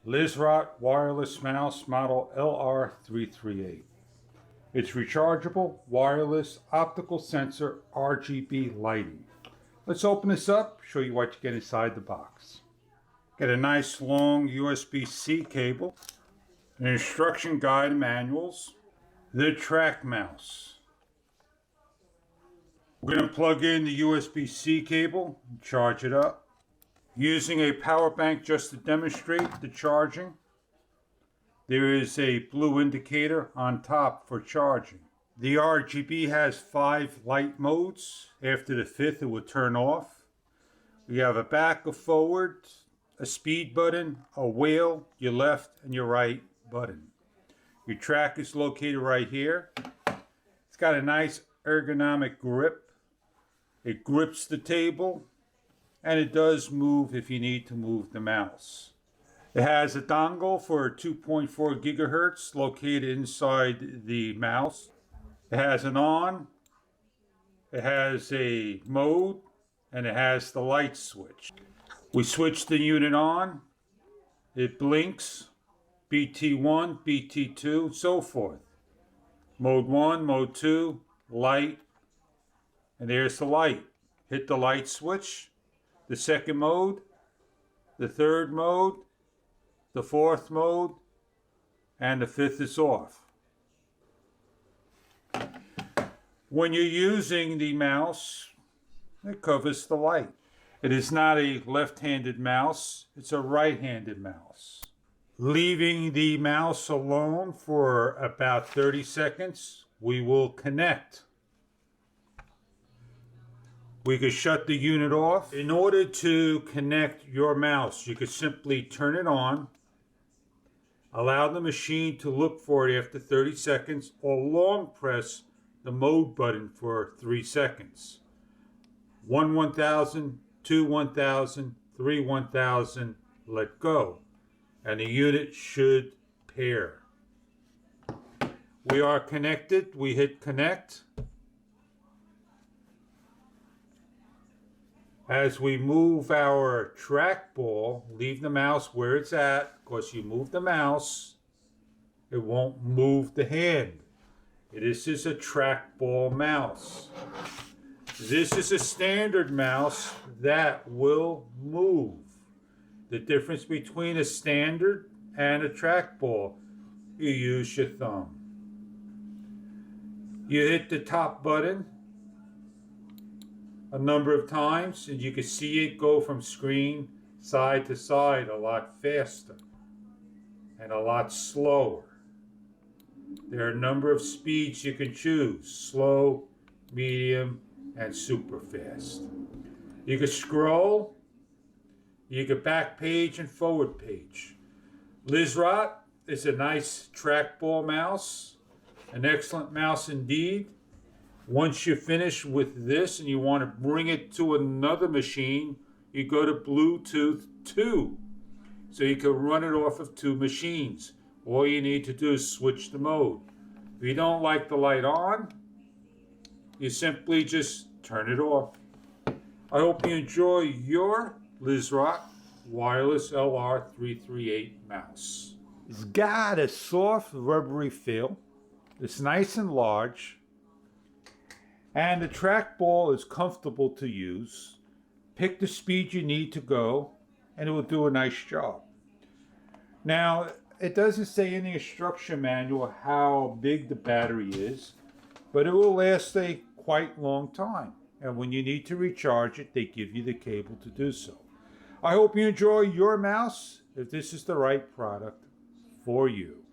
Lizrot wireless mouse model LR338. It's rechargeable, wireless, optical sensor, RGB lighting. Let's open this up, show you what you get inside the box. Get a nice long USB-C cable, an instruction guide and manuals, the track mouse. We're going to plug in the USB-C cable, charge it up. Using a power bank just to demonstrate the charging. There is a blue indicator on top for charging. The RGB has 5 light modes. After the 5th it will turn off. We have a back, a forward, a speed button, a wheel, your left and your right button. Your track is located right here. It's got a nice ergonomic grip. It grips the table. And it does move if you need to move the mouse. It has a dongle for 2.4 gigahertz located inside the mouse. It has an on, it has a mode, and it has the light switch. We switch the unit on, it blinks, BT1, BT2, so forth. Mode 1, mode 2, light, and there's the light. Hit the light switch. The second mode, the third mode, the fourth mode, and the 5th is off. When you're using the mouse, it covers the light. It is not a left-handed mouse, it's a right-handed mouse. Leaving the mouse alone for about 30 seconds, we will connect. We could shut the unit off. In order to connect your mouse, you could simply turn it on, allow the machine to look for it after 30 seconds, or long press the mode button for 3 seconds. 1 1000, 2 1000, 3 1000, let go. And the unit should pair. We are connected, we hit connect. As we move our trackball, leave the mouse where it's at, because you move the mouse, it won't move the hand. This is a trackball mouse. This is a standard mouse that will move. The difference between a standard and a trackball, you use your thumb. You hit the top button a number of times and you can see it go from screen side to side a lot faster and a lot slower. There are a number of speeds you can choose: slow, medium, and super fast. You can scroll, you can back page and forward page. Lizrot is a nice trackball mouse, an excellent mouse indeed. Once you finish with this and you want to bring it to another machine, you go to Bluetooth 2. So you can run it off of 2 machines. All you need to do is switch the mode. If you don't like the light on, you simply just turn it off. I hope you enjoy your Lizrot wireless LR338 mouse. It's got a soft rubbery feel. It's nice and large. And the trackball is comfortable to use. Pick the speed you need to go, and it will do a nice job. Now, it doesn't say in the instruction manual how big the battery is, but it will last a quite long time. And when you need to recharge it, they give you the cable to do so. I hope you enjoy your mouse, if this is the right product for you.